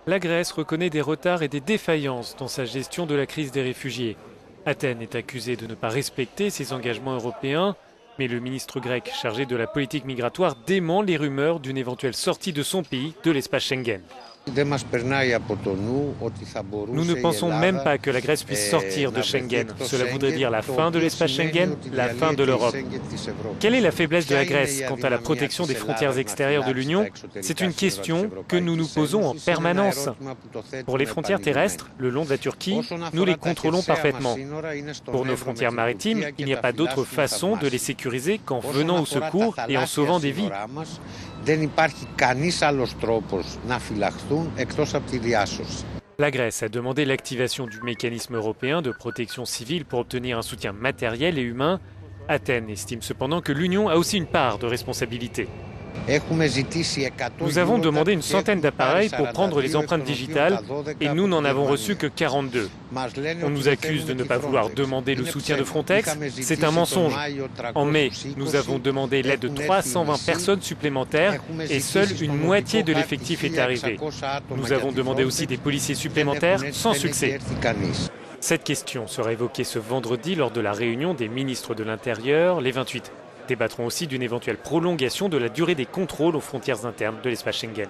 La Grèce reconnaît des retards et des défaillances dans sa gestion de la crise des réfugiés. Athènes est accusée de ne pas respecter ses engagements européens, mais le ministre grec chargé de la politique migratoire dément les rumeurs d'une éventuelle sortie de son pays de l'espace Schengen. Nous ne pensons même pas que la Grèce puisse sortir de Schengen. Cela voudrait dire la fin de l'espace Schengen, la fin de l'Europe. Quelle est la faiblesse de la Grèce quant à la protection des frontières extérieures de l'Union? C'est une question que nous nous posons en permanence. Pour les frontières terrestres, le long de la Turquie, nous les contrôlons parfaitement. Pour nos frontières maritimes, il n'y a pas d'autre façon de les sécuriser qu'en venant au secours et en sauvant des vies. La Grèce a demandé l'activation du mécanisme européen de protection civile pour obtenir un soutien matériel et humain. Athènes estime cependant que l'Union a aussi une part de responsabilité. Nous avons demandé une centaine d'appareils pour prendre les empreintes digitales et nous n'en avons reçu que 42. On nous accuse de ne pas vouloir demander le soutien de Frontex. C'est un mensonge. En mai, nous avons demandé l'aide de 320 personnes supplémentaires et seule une moitié de l'effectif est arrivée. Nous avons demandé aussi des policiers supplémentaires sans succès. Cette question sera évoquée ce vendredi lors de la réunion des ministres de l'Intérieur, les 28. Débattront aussi d'une éventuelle prolongation de la durée des contrôles aux frontières internes de l'espace Schengen.